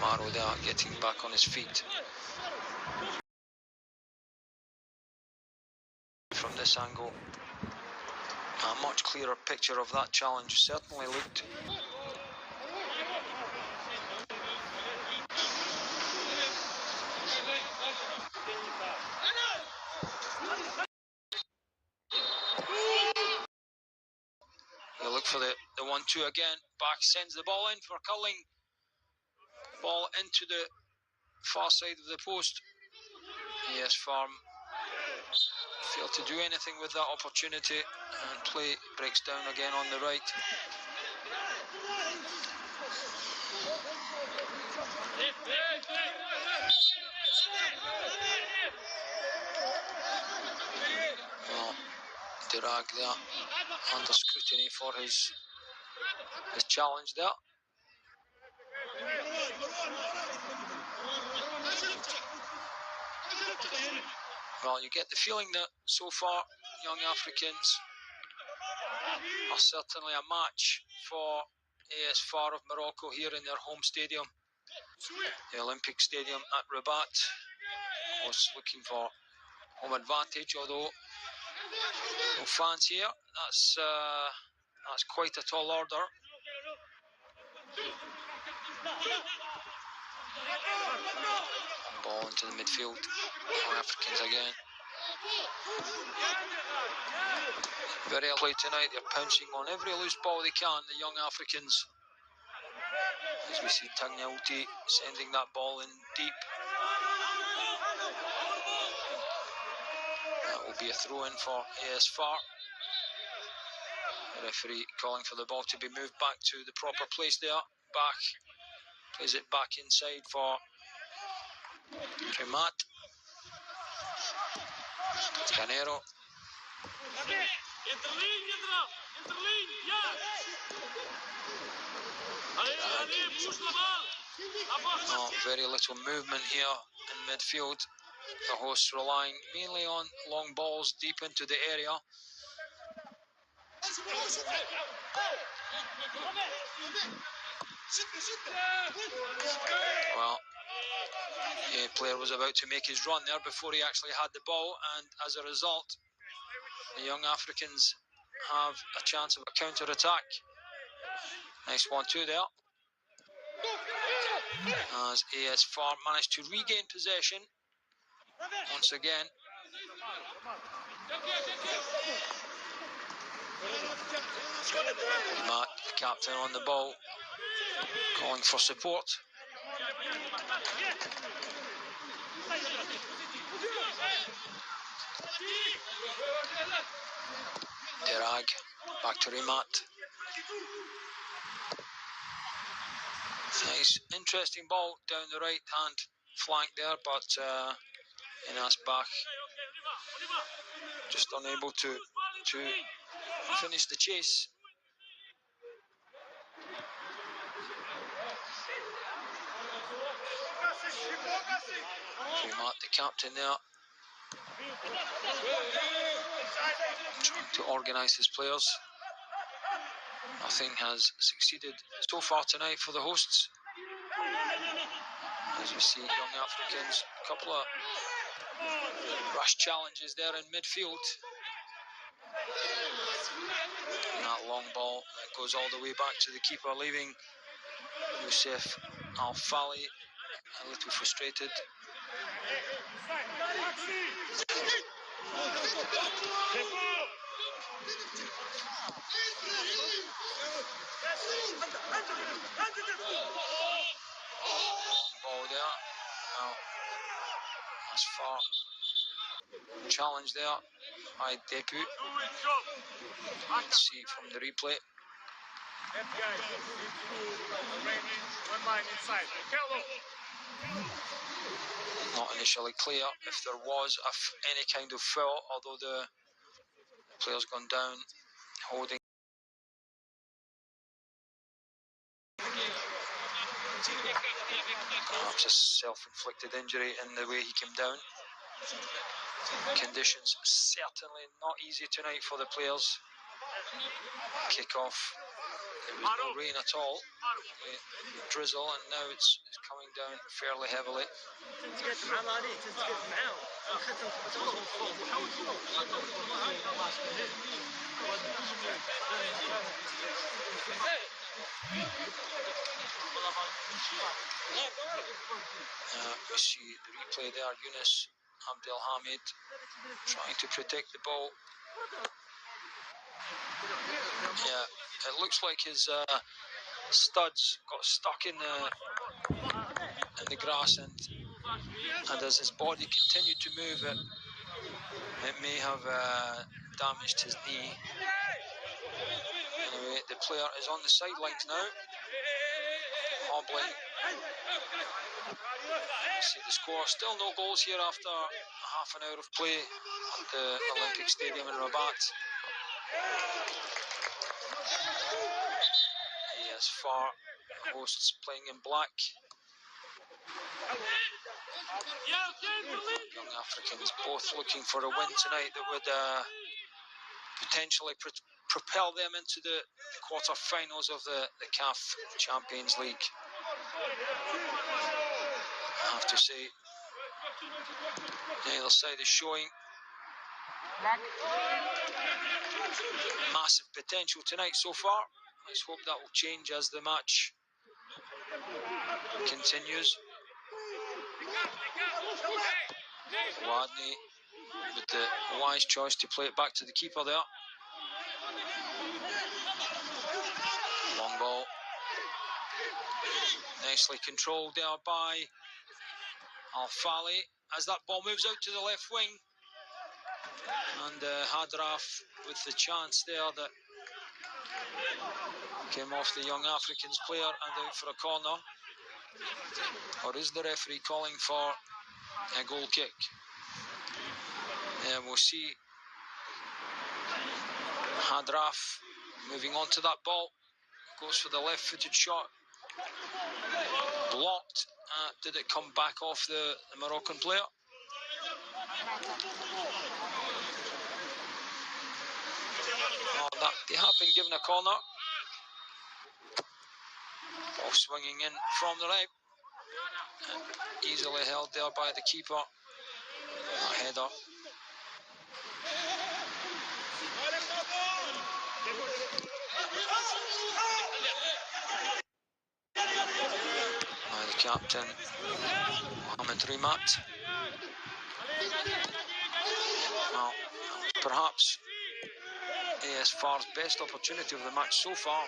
Amaro there getting back on his feet. From this angle, a much clearer picture of that challenge certainly looked. He'll look for the 1-2 again. Back sends the ball in for Culling. Ball into the far side of the post. Yes, Farm failed to do anything with that opportunity, and play breaks down again on the right. Well, Dirag there under scrutiny for his challenge there. Well, you get the feeling that so far young Africans are certainly a match for asfar of Morocco here in their home stadium, the Olympic Stadium at Rabat. Was looking for home advantage, although no fans here. That's quite a tall order. Ball into the midfield. Young Africans again. Very early tonight, they're pouncing on every loose ball they can, the young Africans. As we see Tagnauti sending that ball in deep. That will be a throw-in for asfar. The referee calling for the ball to be moved back to the proper place there. Back. Plays it back inside for Rimat. Canero. Oh, very little movement here in midfield. The hosts relying mainly on long balls deep into the area. Well, the player was about to make his run there before he actually had the ball, and as a result, the young Africans have a chance of a counter-attack. Nice 1-2 there. As asfar managed to regain possession once again. Matt, the captain, on the ball, calling for support. Dirag, back to Rimat. Nice, interesting ball down the right hand flank there, but Inas Bach just unable to finish the chase. Rimat, the captain there, trying to organise his players. Nothing has succeeded so far tonight for the hosts. As we see young Africans, a couple of rush challenges there in midfield. And that long ball that goes all the way back to the keeper, leaving Youssef Al-Fali a little frustrated. Ball there. Well, asfar challenge there by Depu. Let's see from the replay. Not initially clear if there was any kind of foul, although the player's gone down holding. Perhaps a self-inflicted injury in the way he came down. Conditions certainly not easy tonight for the players. Kick-off there was no rain at all, drizzle, and now it's coming down fairly heavily. You see the replay there, Yunus Abdelhamid trying to protect the ball. Yeah, it looks like his studs got stuck in the grass, and as his body continued to move, it may have damaged his knee. Anyway, the player is on the sidelines now, hobbling. See the score, still no goals here after half an hour of play at the Olympic Stadium in Rabat. Asfar hosts playing in black. Young Africans both looking for a win tonight that would potentially propel them into the quarter-finals of the CAF Champions League. I have to say, neither side is showing massive potential tonight so far. Let's hope that will change as the match continues. Wadney with the wise choice to play it back to the keeper there. Long ball. Nicely controlled there by Al-Fali as that ball moves out to the left wing. And Hadraf with the chance there that came off the Young Africans player and out for a corner. Or is the referee calling for a goal kick? And we'll see Hadraf moving on to that ball. Goes for the left-footed shot. Blocked. Did it come back off the Moroccan player? They have been given a corner. Ball swinging in from the right. Easily held there by the keeper. A header. By the captain, Mohamed Rimat. Well, perhaps Asfar's best opportunity of the match so far.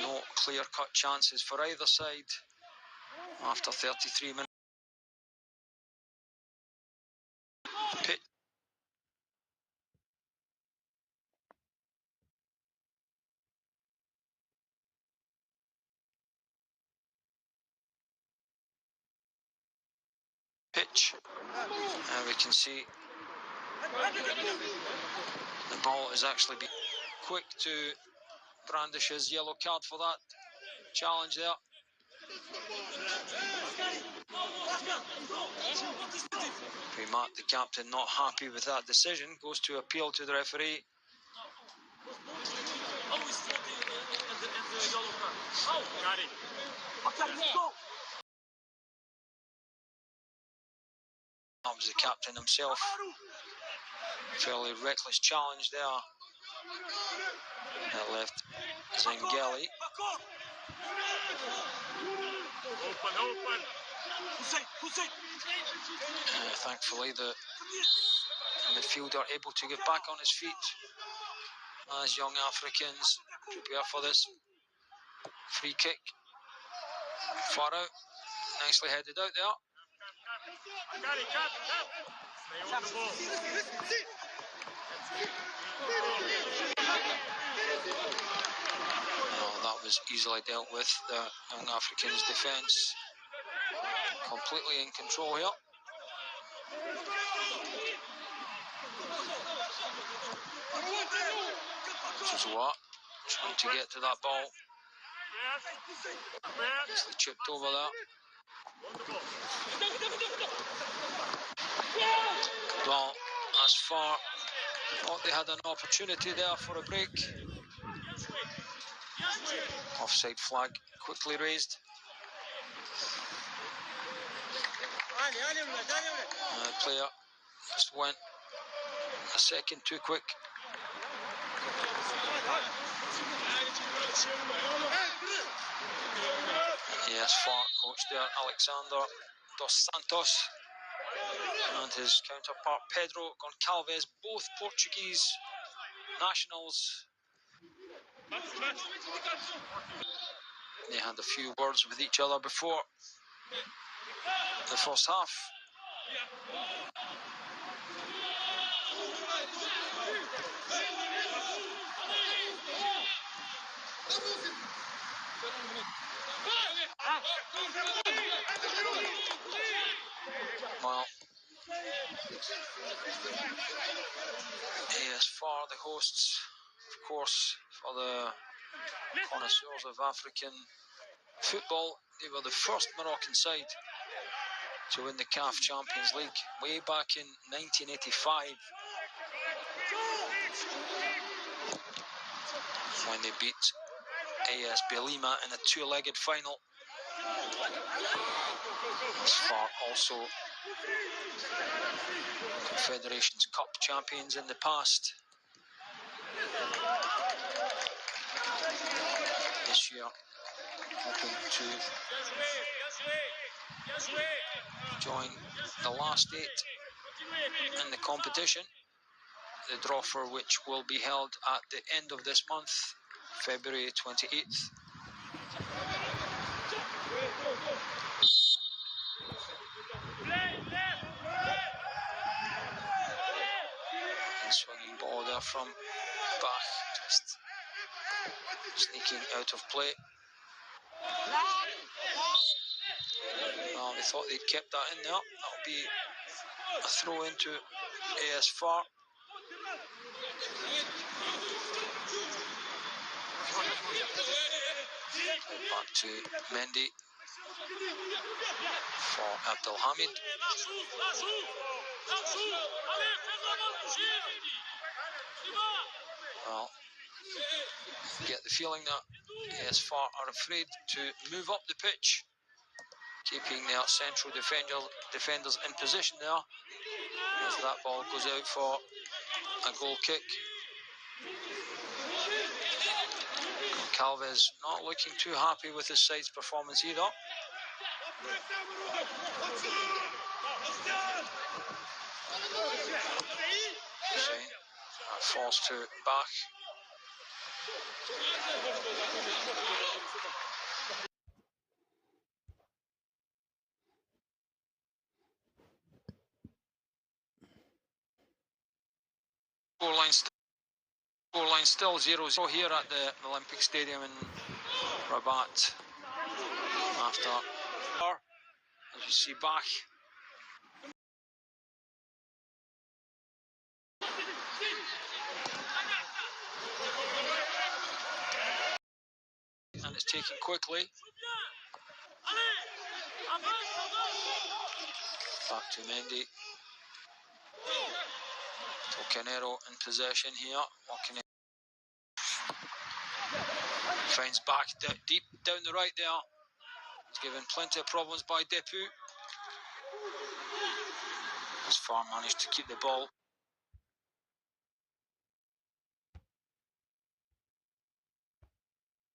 No clear-cut chances for either side after 33 minutes. Pitch, and we can see the ball has actually been quick to brandish his yellow card for that challenge there. Primat, the captain, not happy with that decision, goes to appeal to the referee. That was the captain himself. Fairly reckless challenge there. That left Zengeli. Thankfully, the midfielder able to get back on his feet as Young Africans prepare for this free kick. Far out, nicely headed out there. That was easily dealt with. The Young Africans defence completely in control here. Zouzoua trying to get to that ball. Nicely chipped over there. Well, Asfar thought they had an opportunity there for a break. Offside flag quickly raised. Player just went a second too quick. Yes, far coach there, Alexander dos Santos, and his counterpart Pedro Goncalves, both Portuguese nationals. They had a few words with each other before the first half. Well, asfar, the hosts, of course, for the connoisseurs of African football, they were the first Moroccan side to win the CAF Champions League way back in 1985, when they beat AS Belima in a two-legged final. asfar also Confederations Cup champions in the past. This year hoping to join the last 8 in the competition, the draw for which will be held at the end of this month, February 28th. And swinging ball there from Bach, just sneaking out of play. Well, they thought they'd kept that in there. That'll be a throw into asfar. Back to Mendy for Abdelhamid. Well, get the feeling that asfar are afraid to move up the pitch, keeping their central defenders in position there, as that ball goes out for a goal kick. Calves not looking too happy with his side's performance either. Falls to Bach. Scoreline still 0-0 here at the Olympic Stadium in Rabat. After, as you see, Bach. And it's taken quickly. Back to Mendy. Tocanero in possession here. Finds Bach deep down the right there. He's given plenty of problems by Depu. asfar managed to keep the ball.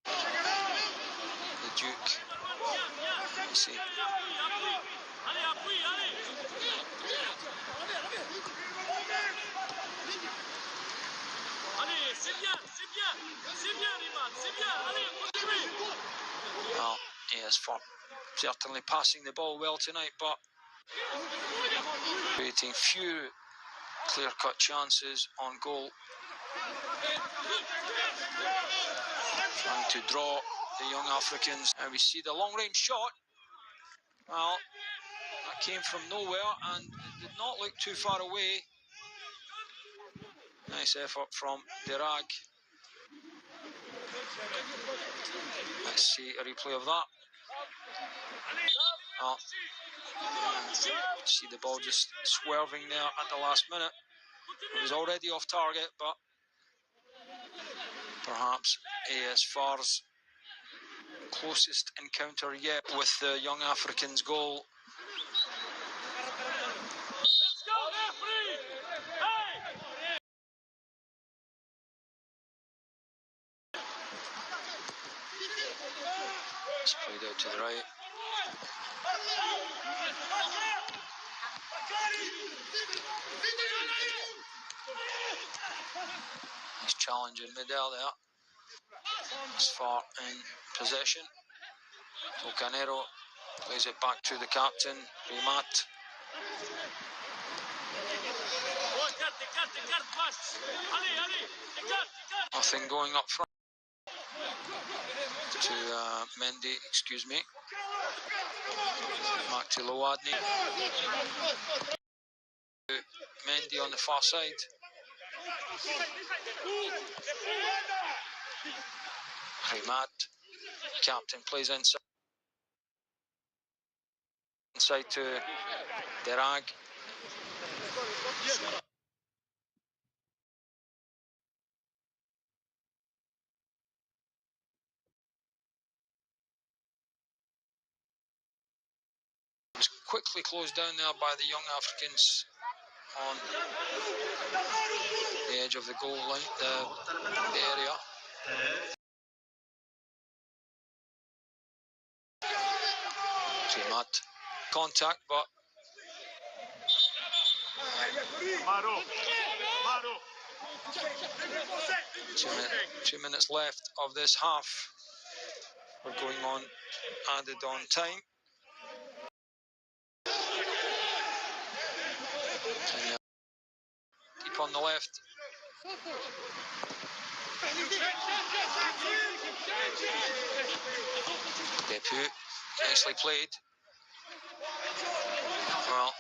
The Duke. Let's see. Well, asfar certainly passing the ball well tonight, but creating few clear-cut chances on goal. Trying to draw the young Africans, and we see the long-range shot. Well, that came from nowhere and it did not look too far away. Nice effort from Dirag. Let's see a replay of that. Well, see the ball just swerving there at the last minute. It was already off target, but Perhaps asfar's closest encounter yet with the Young Africans goal. It's played out to the right. Nice challenge in middle there. Asfar in possession. Tocanero plays it back to the captain, Rimat. Nothing going up front to Mendy, excuse me. Back to Lowadni. Mendy on the far side. Rimat. Captain plays inside to Derag. Was quickly closed down there by the Young Africans on the edge of the goal line, the area. Rimat. Contact, but 2 minutes left of this half. We're going on added on time. And, deep on the left. Depu, nicely played. Well,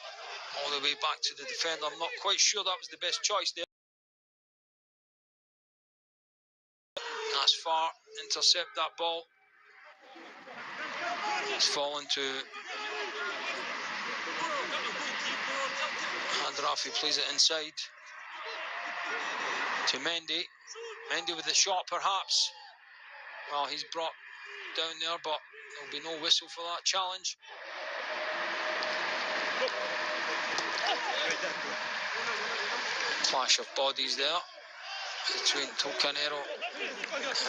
all the way back to the defender. I'm not quite sure that was the best choice there. Asfar intercept that ball. It's fallen to Hadrafi, plays it inside to Mendy. Mendy with the shot perhaps. Well, he's brought down there, but there'll be no whistle for that challenge. Clash of bodies there between Tocanero,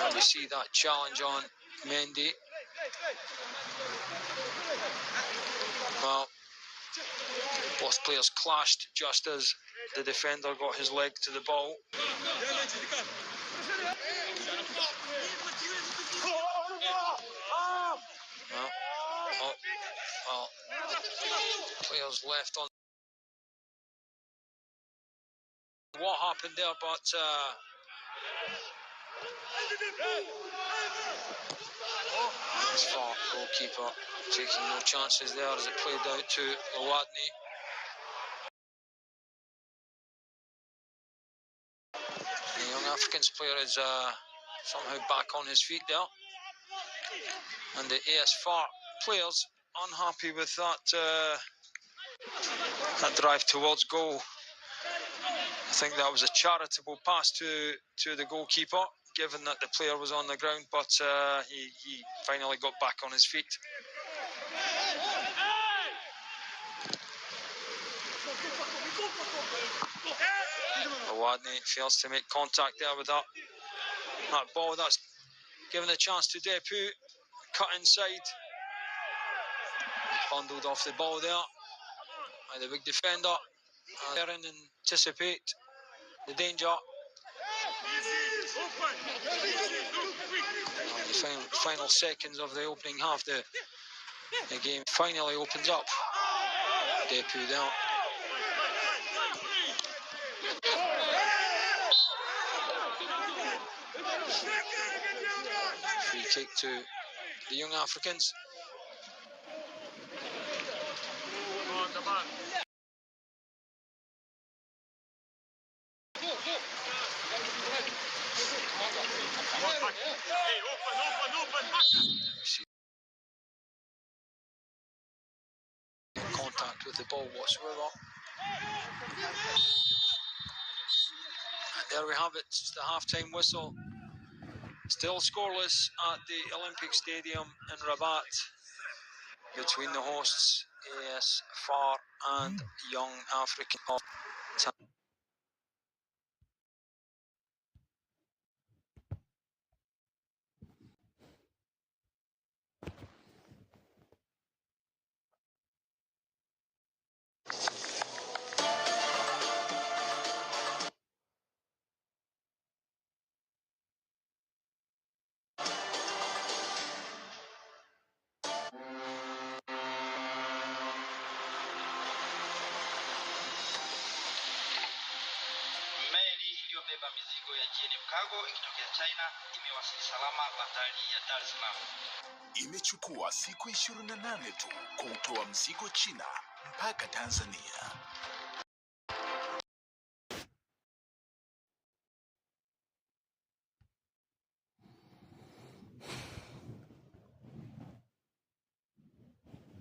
and we see that challenge on Mendy. Well, both players clashed just as the defender got his leg to the ball. Well, players left on. What happened there, but Asfar goalkeeper taking no chances there as it played out to Lowadni. The Young Africans player is somehow back on his feet there, and the asfar players unhappy with that drive towards goal. I think that was a charitable pass to the goalkeeper, given that the player was on the ground, but he finally got back on his feet. Awadni fails to make contact there with that ball. That's given a chance to Depu. Cut inside. Bundled off the ball there by the big defender. There and anticipate the danger. The final seconds of the opening half, the game finally opens up. Depu there. Free kick to the Young Africans. Contact with the ball whatsoever. And there we have it, it's the half-time whistle. Still scoreless at the Olympic Stadium in Rabat between the hosts ASFAR and Young African. Meli iliyobeba mizigo ya GNM Cargo ikitokea China imewasili salama bandari ya Dar es Salaam. Imechukua siku 28 tu kutoa mzigo China mpaka Tanzania.